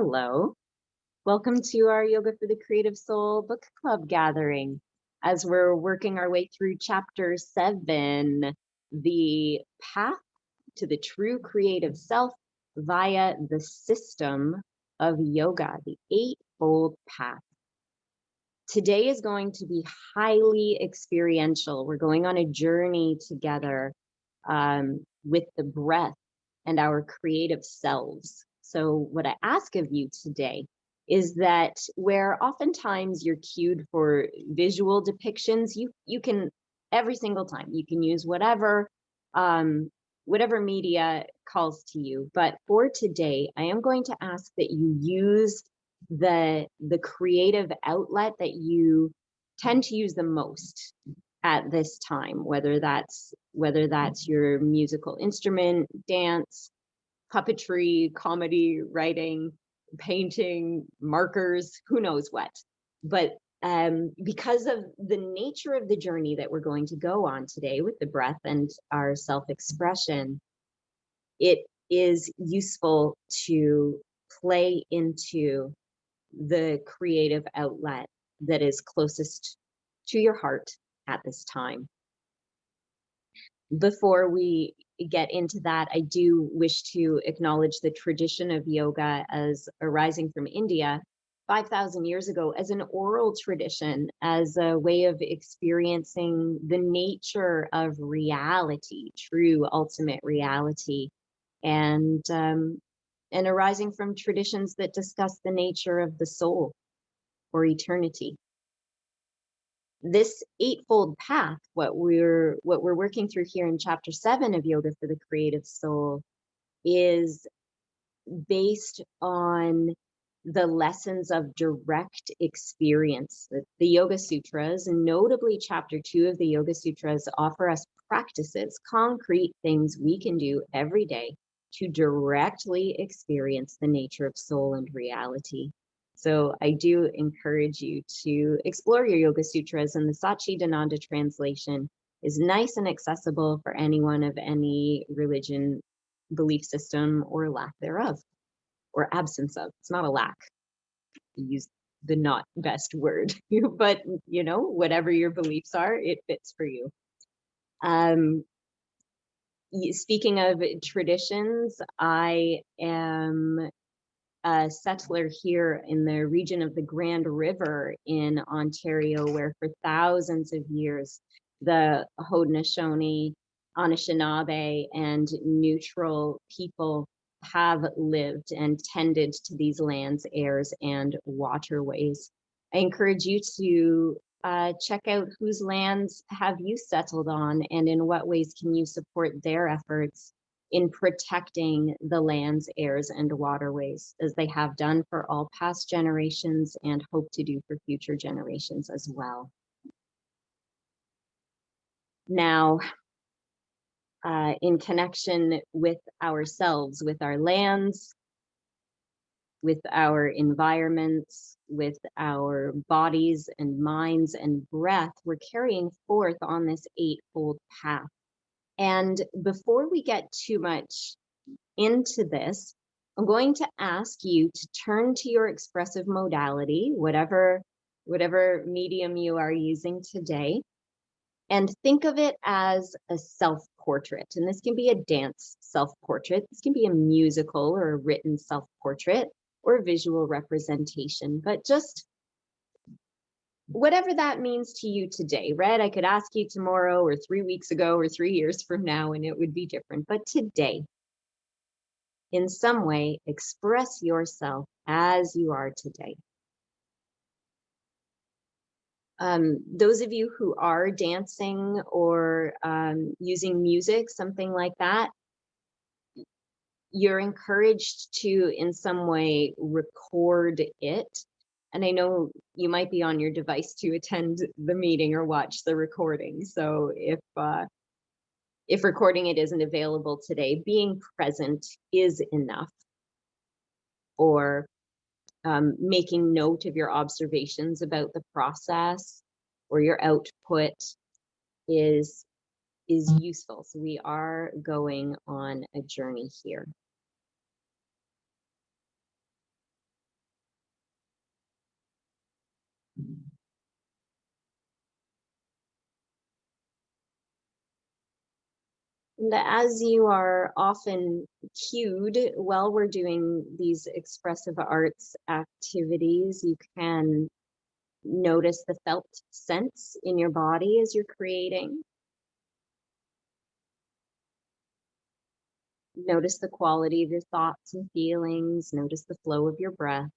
Hello. Welcome to our Yoga for the Creative Soul book club gathering. As we're working our way through chapter 7, the path to the true creative self via the system of yoga, the eightfold path. Today is going to be highly experiential. We're going on a journey together with the breath and our creative selves. So what I ask of you today is that where oftentimes you're cued for visual depictions, you can every single time you can use whatever media calls to you. But for today, I am going to ask that you use the creative outlet that you tend to use the most at this time, whether that's your musical instrument, dance, puppetry, comedy, writing, painting, markers, who knows what. But because of the nature of the journey that we're going to go on today with the breath and our self-expression, it is useful to play into the creative outlet that is closest to your heart at this time. Before we get into that, I do wish to acknowledge the tradition of yoga as arising from India 5,000 years ago as an oral tradition, as a way of experiencing the nature of reality, true ultimate reality, and arising from traditions that discuss the nature of the soul or eternity. This eightfold path, what we're working through here in chapter 7 of Yoga for the Creative Soul, is based on the lessons of direct experience. The Yoga Sutras, and notably chapter 2 of the Yoga Sutras, offer us practices, concrete things we can do every day to directly experience the nature of soul and reality. So I do encourage you to explore your Yoga Sutras, and the Satchidananda translation is nice and accessible for anyone of any religion, belief system, or lack thereof, or absence of. It's not a lack. You use the not best word, but whatever your beliefs are, it fits for you. Speaking of traditions, I am a settler here in the region of the Grand River in Ontario, where for thousands of years, the Haudenosaunee, Anishnawbe, and neutral people have lived and tended to these lands, airs, and waterways. I encourage you to check out whose lands have you settled on, and in what ways can you support their efforts in protecting the lands, airs, and waterways, as they have done for all past generations and hope to do for future generations as well. Now, in connection with ourselves, with our lands, with our environments, with our bodies and minds and breath, we're carrying forth on this eightfold path. And before we get too much into this, I'm going to ask you to turn to your expressive modality, whatever medium you are using today, and think of it as a self-portrait. And this can be a dance self-portrait, this can be a musical or a written self-portrait, or a visual representation, but just whatever that means to you today, right? I could ask you tomorrow or 3 weeks ago or 3 years from now, and it would be different. But today, in some way, express yourself as you are today. Those of you who are dancing or using music, something like that, you're encouraged to, in some way, record it. And I know you might be on your device to attend the meeting or watch the recording. So if recording it isn't available today, being present is enough. Or making note of your observations about the process or your output is useful. So we are going on a journey here. And as you are often cued while we're doing these expressive arts activities, you can notice the felt sense in your body as you're creating. Notice the quality of your thoughts and feelings. Notice the flow of your breath.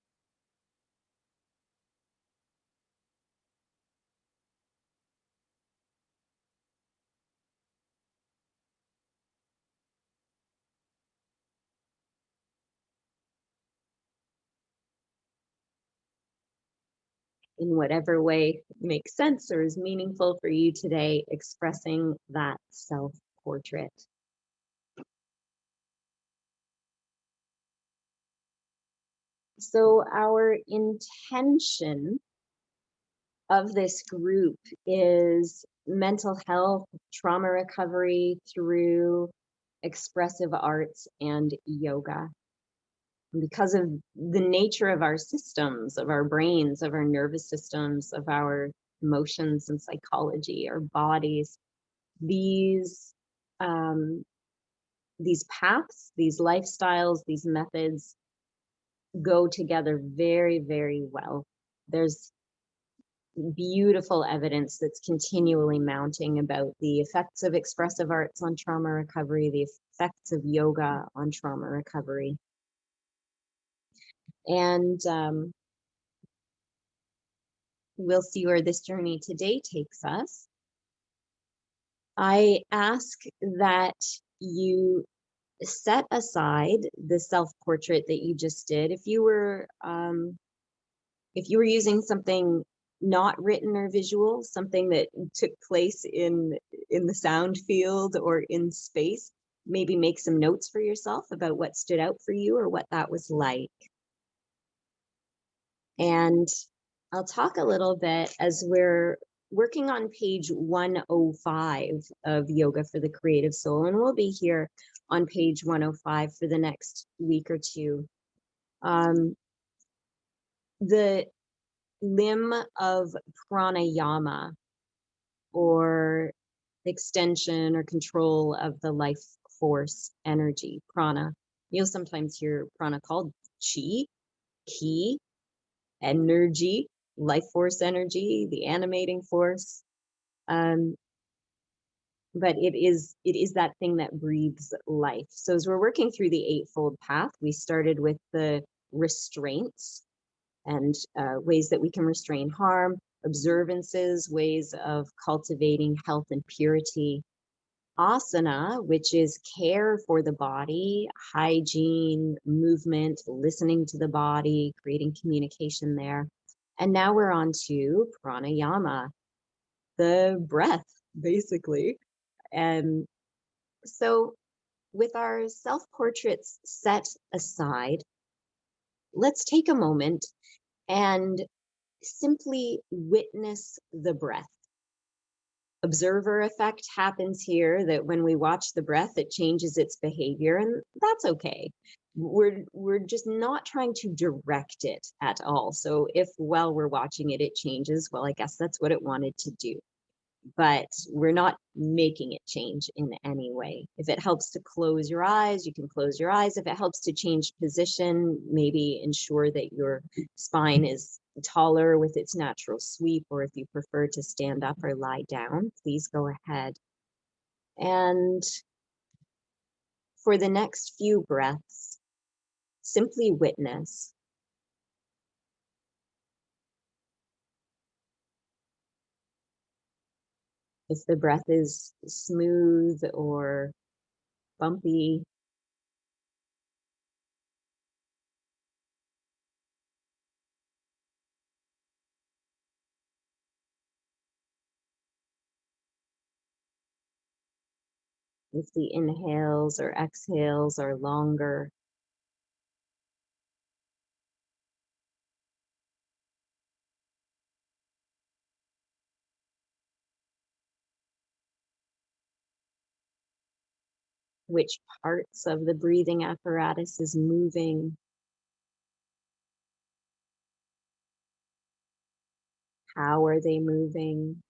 In whatever way makes sense or is meaningful for you today, expressing that self portrait. So, our intention of this group is mental health, trauma recovery through expressive arts and yoga. And because of the nature of our systems, of our brains, of our nervous systems, of our emotions and psychology, our bodies, these um, these paths, these lifestyles, these methods go together very, very well. There's beautiful evidence that's continually mounting about the effects of expressive arts on trauma recovery, the effects of yoga on trauma recovery. And we'll see where this journey today takes us. I ask that you set aside the self-portrait that you just did. If you were using something not written or visual, something that took place in the sound field or in space, maybe make some notes for yourself about what stood out for you or what that was like. And I'll talk a little bit as we're working on page 105 of Yoga for the Creative Soul, and we'll be here on page 105 for the next week or two. The limb of pranayama, or extension or control of the life force energy, prana. You'll sometimes hear prana called chi, ki, energy, life force energy, the animating force. Um, but it is that thing that breathes life. So as we're working through the Eightfold Path, we started with the restraints and ways that we can restrain harm, observances, ways of cultivating health and purity. Asana, which is care for the body, hygiene, movement, listening to the body, creating communication there. And now we're on to pranayama, the breath, basically. And so, with our self portraits set aside, let's take a moment and simply witness the breath. Observer effect happens here, that when we watch the breath, it changes its behavior, and that's okay. We're just not trying to direct it at all. So if while we're watching it, it changes, well, I guess that's what it wanted to do. But we're not making it change in any way. If it helps to close your eyes, you can close your eyes. If it helps to change position, maybe ensure that your spine is taller with its natural sweep, or if you prefer to stand up or lie down, please go ahead. And for the next few breaths, simply witness. If the breath is smooth or bumpy, if the inhales or exhales are longer, which parts of the breathing apparatus is moving, how are they moving.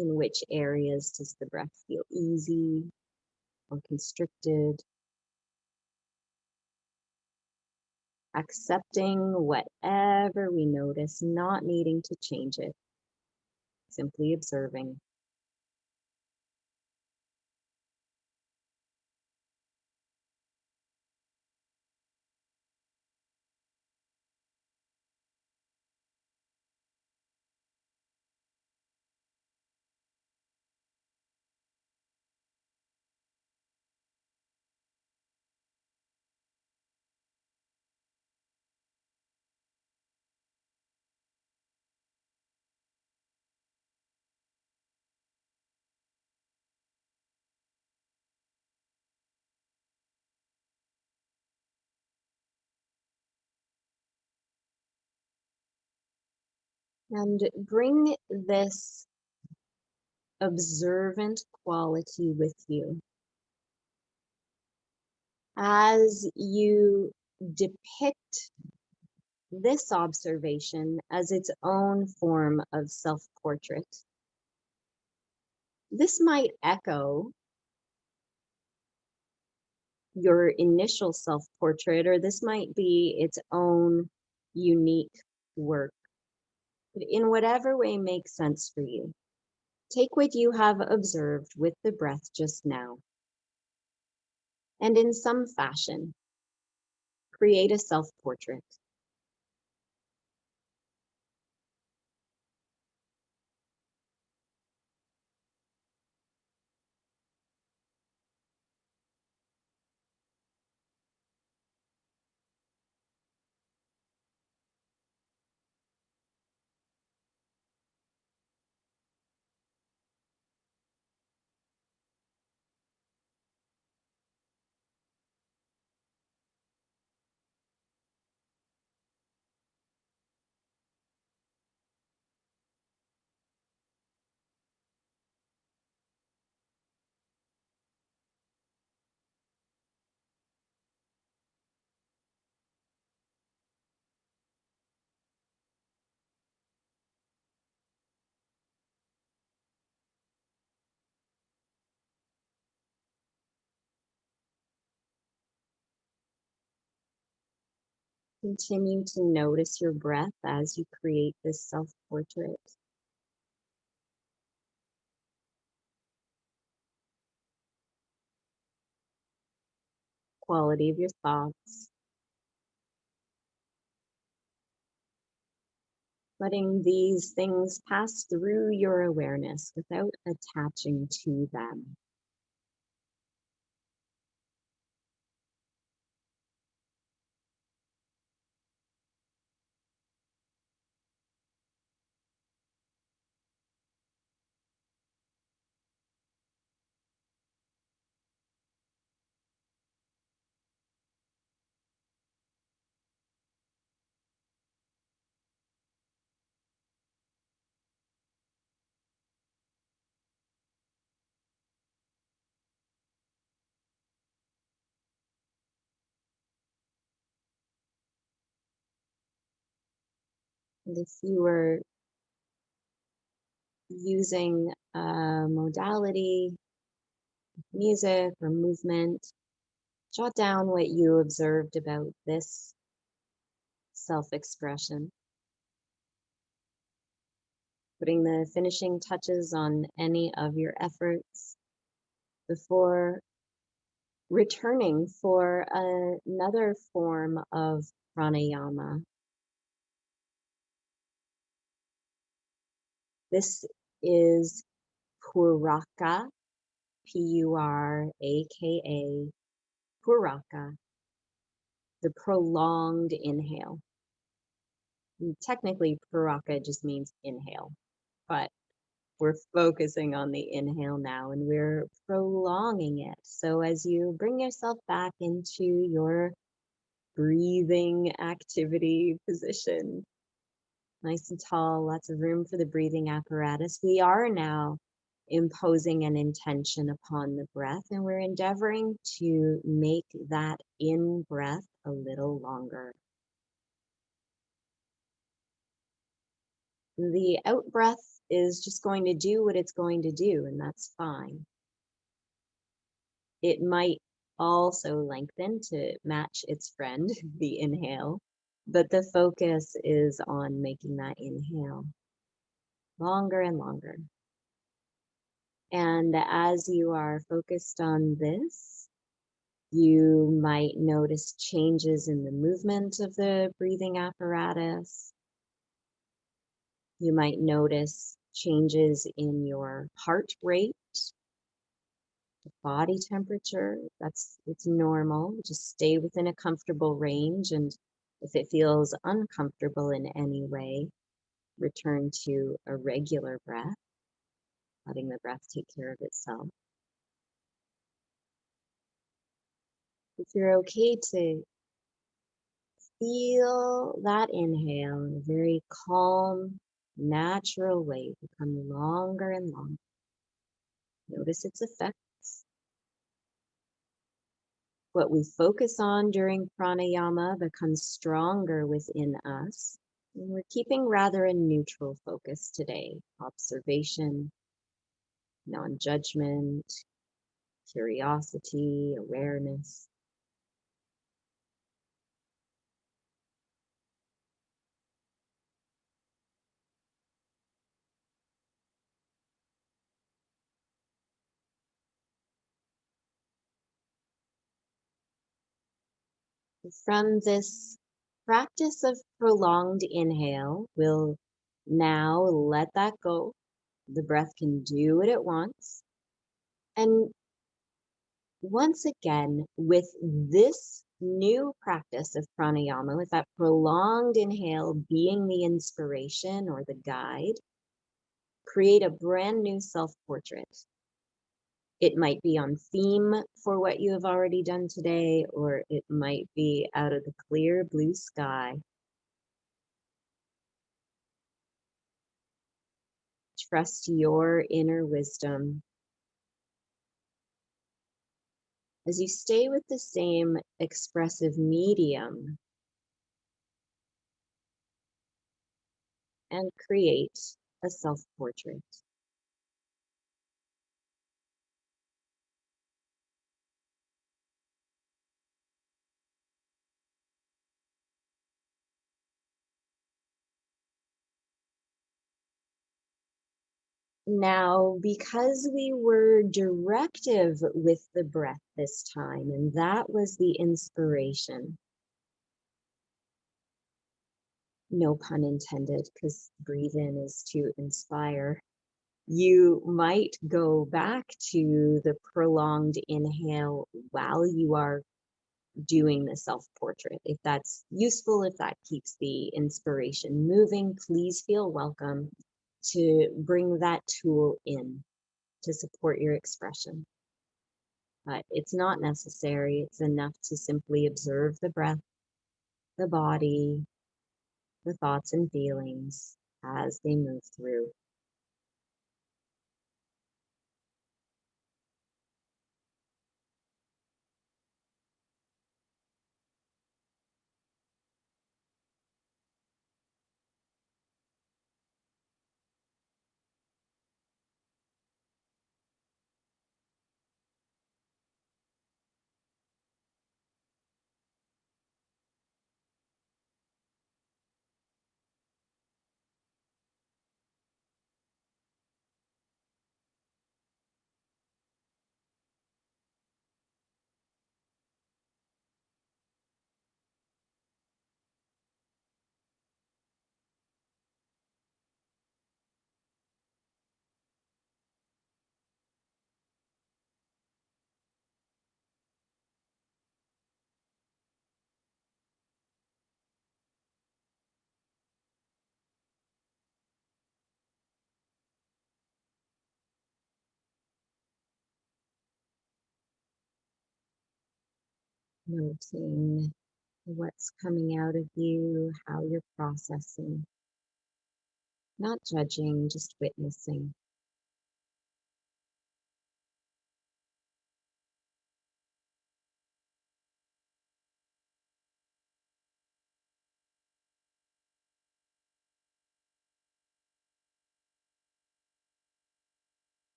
In which areas does the breath feel easy or constricted? Accepting whatever we notice, not needing to change it, simply observing. And bring this observant quality with you as you depict this observation as its own form of self-portrait. This might echo your initial self-portrait, or this might be its own unique work. But in whatever way makes sense for you, take what you have observed with the breath just now, and in some fashion, create a self-portrait. Continue to notice your breath as you create this self-portrait. Quality of your thoughts, letting these things pass through your awareness without attaching to them. And if you were using a modality, music or movement, jot down what you observed about this self-expression, putting the finishing touches on any of your efforts before returning for another form of pranayama. This is Puraka, Puraka, Puraka, the prolonged inhale. And technically, Puraka just means inhale, but we're focusing on the inhale now and we're prolonging it. So as you bring yourself back into your breathing activity position, nice and tall, lots of room for the breathing apparatus, we are now imposing an intention upon the breath, and we're endeavoring to make that in breath a little longer. The out breath is just going to do what it's going to do, and that's fine. It might also lengthen to match its friend, the inhale, but the focus is on making that inhale longer and longer. And as you are focused on this, you might notice changes in the movement of the breathing apparatus. You might notice changes in your heart rate, body temperature. It's normal. Just stay within a comfortable range. And if it feels uncomfortable in any way, return to a regular breath, letting the breath take care of itself. If you're okay to feel that inhale in a very calm, natural way become longer and longer. Notice its effects. What we focus on during pranayama becomes stronger within us. And we're keeping rather a neutral focus today. Observation, non-judgment, curiosity, awareness. From this practice of prolonged inhale, we'll now let that go. The breath can do what it wants. And once again, with this new practice of pranayama, with that prolonged inhale being the inspiration or the guide, create a brand new self-portrait. It might be on theme for what you have already done today, or it might be out of the clear blue sky. Trust your inner wisdom as you stay with the same expressive medium and create a self-portrait. Now, because we were directive with the breath this time, and that was the inspiration, no pun intended, because breathe in is to inspire, you might go back to the prolonged inhale while you are doing the self-portrait. If that's useful, if that keeps the inspiration moving, please feel welcome to bring that tool in to support your expression. But it's not necessary. It's enough to simply observe the breath, the body, the thoughts and feelings as they move through. Noting what's coming out of you, how you're processing, not judging, just witnessing.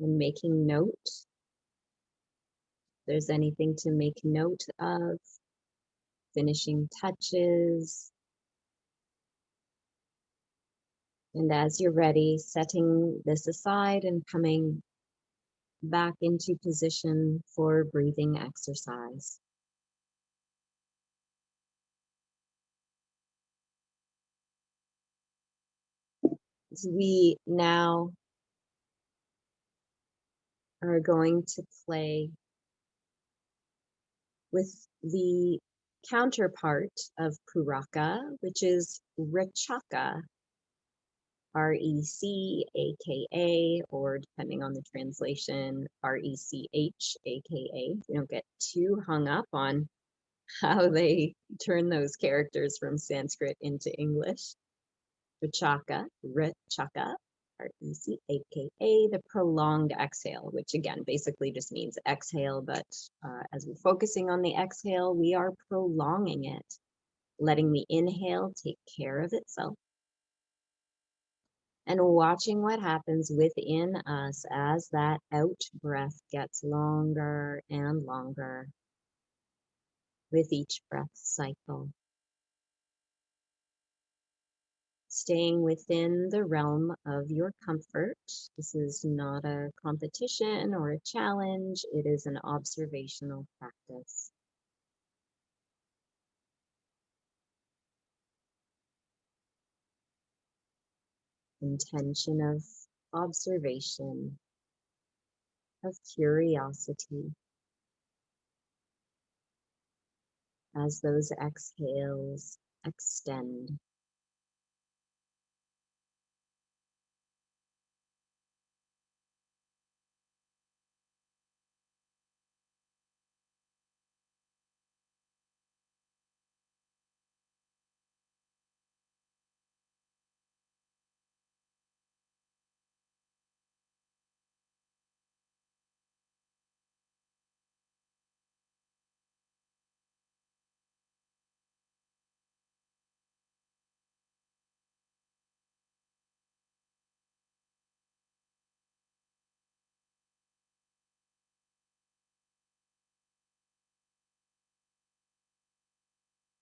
And making note, if there's anything to make note of, finishing touches. And as you're ready, setting this aside and coming back into position for breathing exercise. So we now are going to play with the counterpart of Puraka, which is Rechaka, RECAKA, or depending on the translation, RECHAKA. You don't get too hung up on how they turn those characters from Sanskrit into English. Rechaka, RECAKA, the prolonged exhale, which again basically just means exhale, but as we're focusing on the exhale, we are prolonging it, letting the inhale take care of itself, and watching what happens within us as that out breath gets longer and longer with each breath cycle. Staying within the realm of your comfort. This is not a competition or a challenge. It is an observational practice. Intention of observation, of curiosity, as those exhales extend.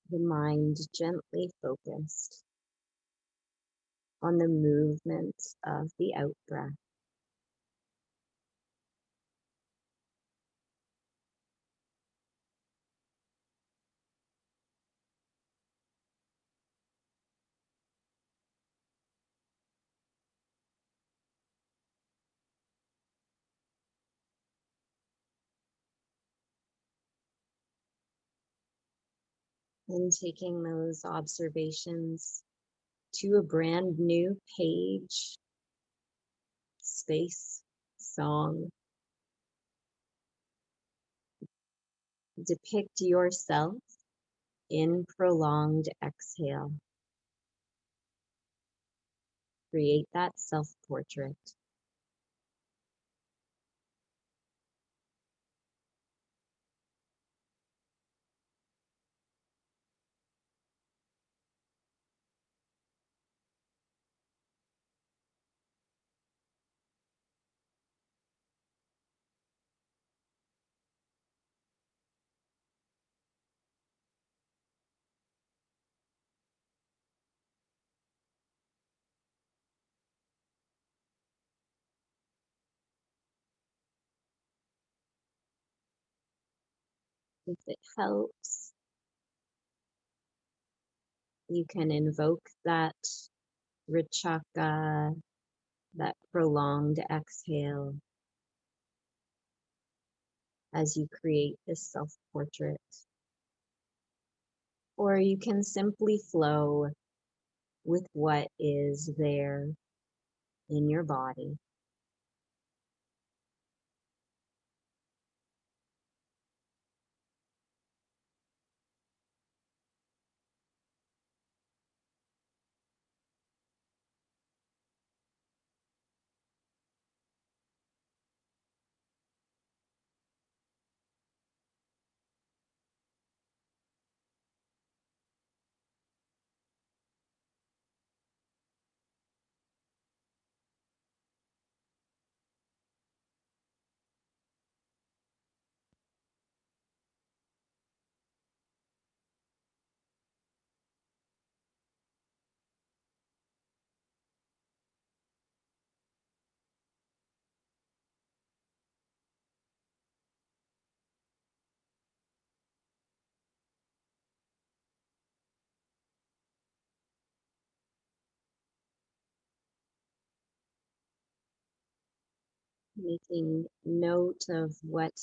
The mind gently focused on the movement of the out breath. And taking those observations to a brand new page, space, song. Depict yourself in prolonged exhale. Create that self-portrait. If it helps, you can invoke that Richaka, that prolonged exhale, as you create this self-portrait. Or you can simply flow with what is there in your body. Making note of what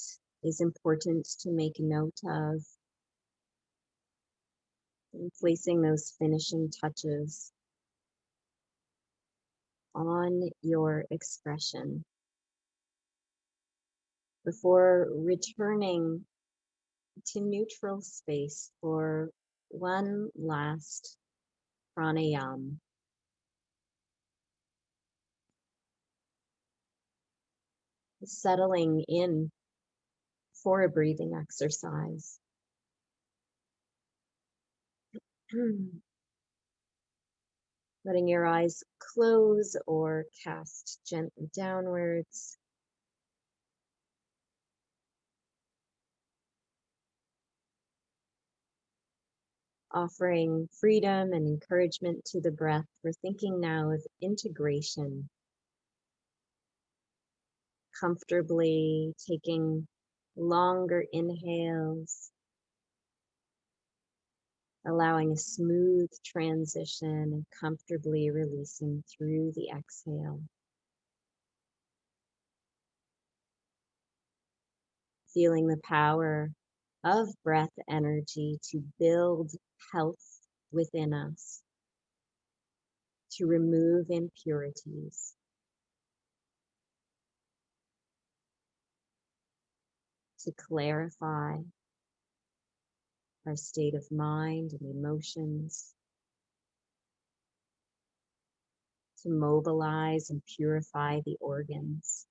is important to make note of, and placing those finishing touches on your expression before returning to neutral space for one last pranayam. Settling in for a breathing exercise. Letting your eyes close or cast gently downwards. Offering freedom and encouragement to the breath. We're thinking now of integration. Comfortably taking longer inhales, allowing a smooth transition and comfortably releasing through the exhale. Feeling the power of breath energy to build health within us, to remove impurities, to clarify our state of mind and emotions, to mobilize and purify the organs,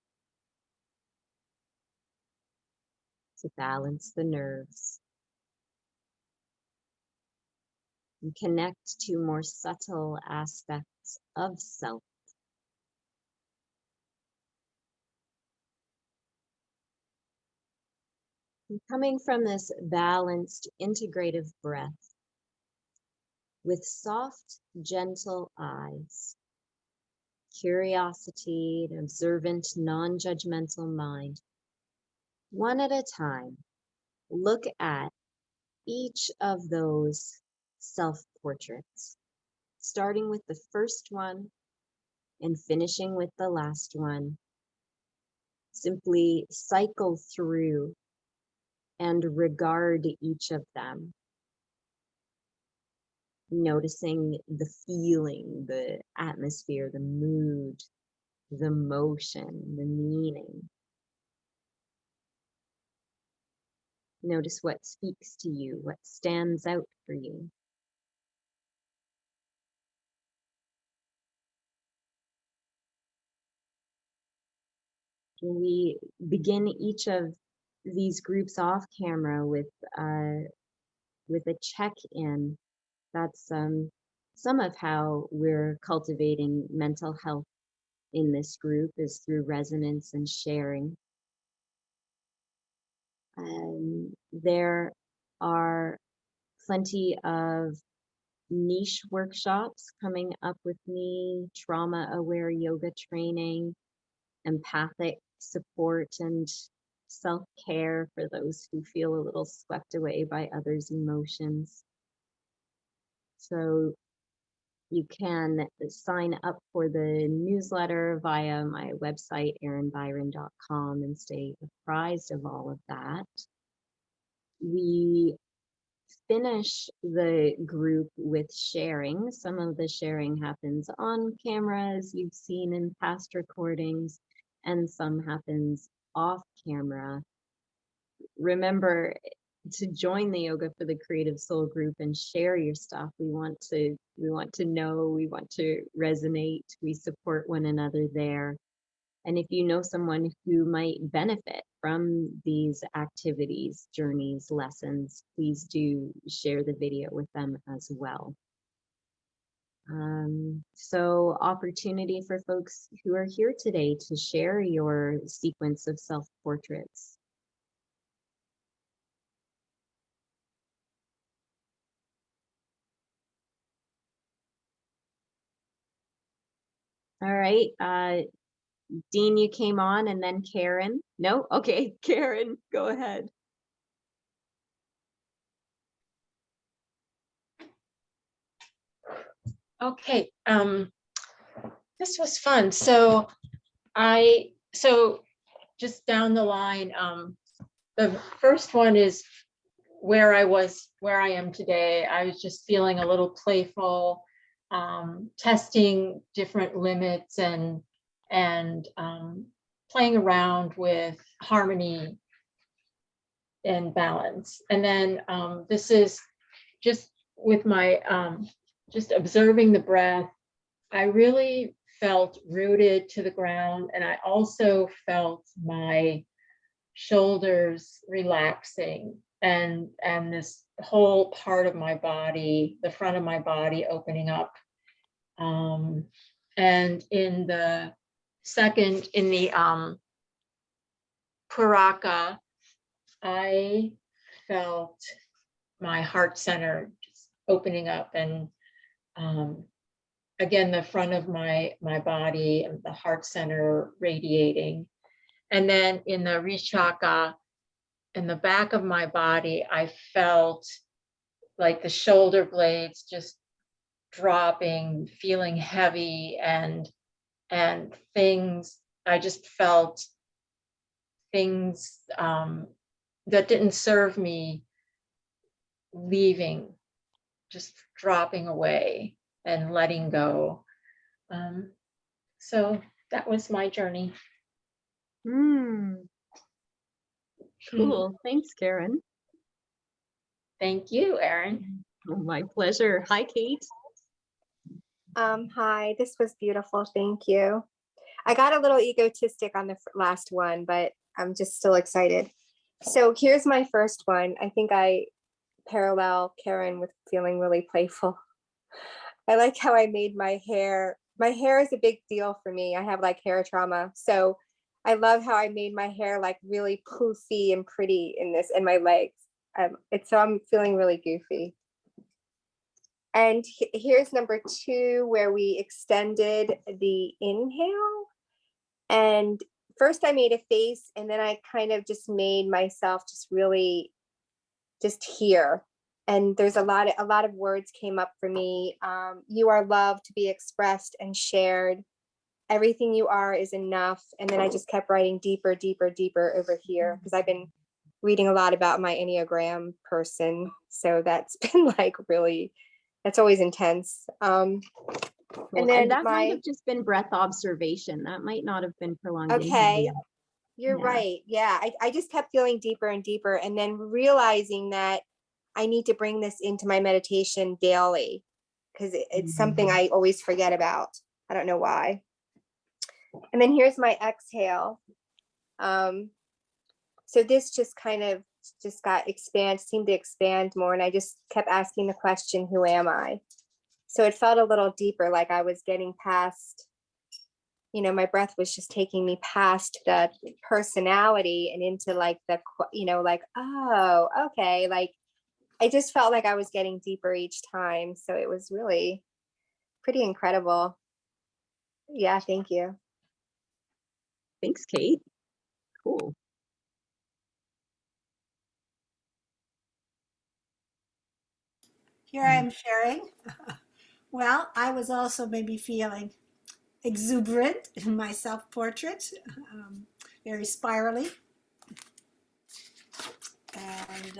to balance the nerves, and connect to more subtle aspects of self. And coming from this balanced, integrative breath with soft, gentle eyes, curiosity, an observant, non-judgmental mind, one at a time, look at each of those self-portraits, starting with the first one and finishing with the last one. Simply cycle through and regard each of them, noticing the feeling, the atmosphere, the mood, the motion, the meaning. Notice what speaks to you, what stands out for you. We begin each of these groups off camera with a check-in. That's some of how we're cultivating mental health in this group, is through resonance and sharing. There are plenty of niche workshops coming up with me, trauma-aware yoga training, empathic support, and self-care for those who feel a little swept away by others' emotions. So you can sign up for the newsletter via my website, erinbyron.com, and stay apprised of all of that. We finish the group with sharing. Some of the sharing happens on camera, as you've seen in past recordings, and some happens off camera. Remember to join the Yoga for the Creative Soul group and share your stuff. We want to know, we want to resonate, we support one another there. And if you know someone who might benefit from these activities, journeys, lessons, please do share the video with them as well. So opportunity for folks who are here today to share your sequence of self-portraits. All right, Dean, you came on, and then Karen. No? Okay, Karen, go ahead. Okay, this was fun. So just down the line. The first one is where I am today. I was just feeling a little playful, testing different limits and playing around with harmony and balance. And then this is just with my just observing the breath. I really felt rooted to the ground, and I also felt my shoulders relaxing, and this whole part of my body, the front of my body, opening up. And in the second, in the Paraka, I felt my heart center just opening up, and again, the front of my body and the heart center radiating. And then in the Rishaka, in the back of my body, I felt like the shoulder blades just dropping, feeling heavy, and things, I just felt things that didn't serve me leaving, just dropping away and letting go. So that was my journey. Cool. Thanks, Karen. Thank you, Erin. Oh, my pleasure. Hi, Kate. Hi, this was beautiful. Thank you. I got a little egotistic on the last one, but I'm just still excited. So here's my first one. I think I parallel Karen with feeling really playful. I like how I made my hair. My hair is a big deal for me. I have like hair trauma. So I love how I made my hair like really poofy and pretty in this, and my legs. So I'm feeling really goofy. And here's number 2, where we extended the inhale. And first I made a face, and then I kind of just made myself just really just here. And there's a lot of words came up for me. You are loved to be expressed and shared. Everything you are is enough. And then I just kept writing deeper, deeper, deeper over here, because I've been reading a lot about my Enneagram person. So that's been like really, that's always intense. And then that might have just been breath observation. That might not have been prolonged. Okay, you're right. Yeah, I just kept feeling deeper and deeper, and then realizing that I need to bring this into my meditation daily, because it's something I always forget about. I don't know why. And then here's my exhale. So this just kind of just seemed to expand more, and I just kept asking the question, who am I? So it felt a little deeper, like I was getting past, my breath was just taking me past the personality and into like the, like, oh, okay. Like, I just felt like I was getting deeper each time. So it was really pretty incredible. Yeah, thank you. Thanks, Kate. Cool. Here I am sharing. Well, I was also maybe feeling exuberant in my self-portrait, very spirally. And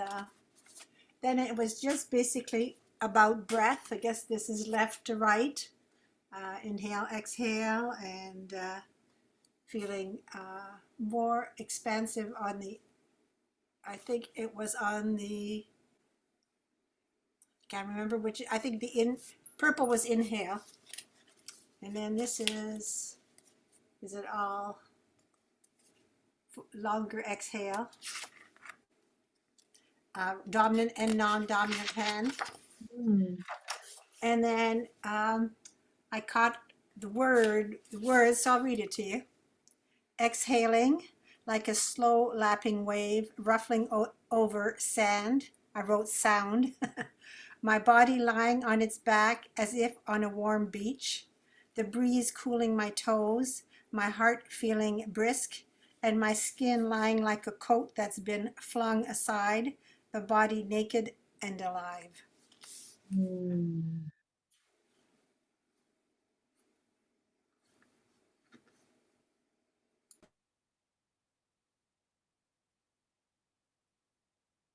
then it was just basically about breath. I guess this is left to right. Inhale, exhale, and feeling more expansive on the, I think it was on the, can't remember which, I think the purple was inhale. And then this is it all longer exhale? Dominant and non-dominant hand. And then I caught the words, so I'll read it to you. Exhaling like a slow lapping wave ruffling over sand. I wrote sound. My body lying on its back as if on a warm beach. The breeze cooling my toes, my heart feeling brisk, and my skin lying like a coat that's been flung aside, the body naked and alive.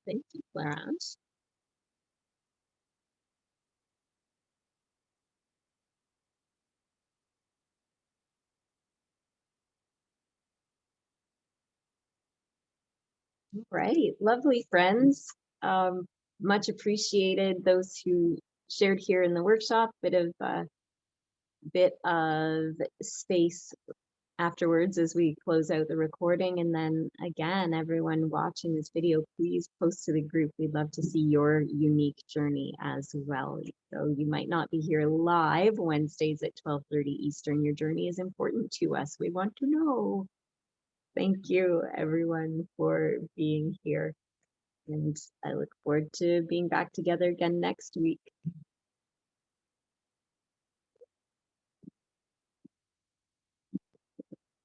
Thank you, Clarence. Right, lovely friends. Much appreciated those who shared here in the workshop. Bit of space afterwards as we close out the recording, and then again, everyone watching this video, please post to the group. We'd love to see your unique journey as well. So you might not be here live Wednesdays at 12:30 Eastern. Your journey is important to us. We want to know. Thank you, everyone, for being here. And I look forward to being back together again next week.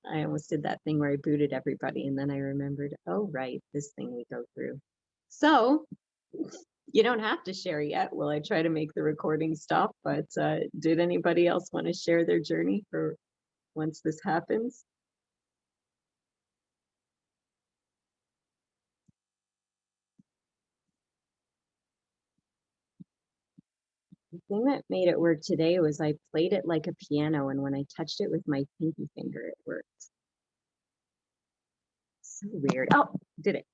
I almost did that thing where I booted everybody, and then I remembered, oh, right, this thing we go through. So you don't have to share yet. Will I try to make the recording stop? But did anybody else want to share their journey for once this happens? The thing that made it work today was I played it like a piano, and when I touched it with my pinky finger, it worked. So weird. Oh, did it?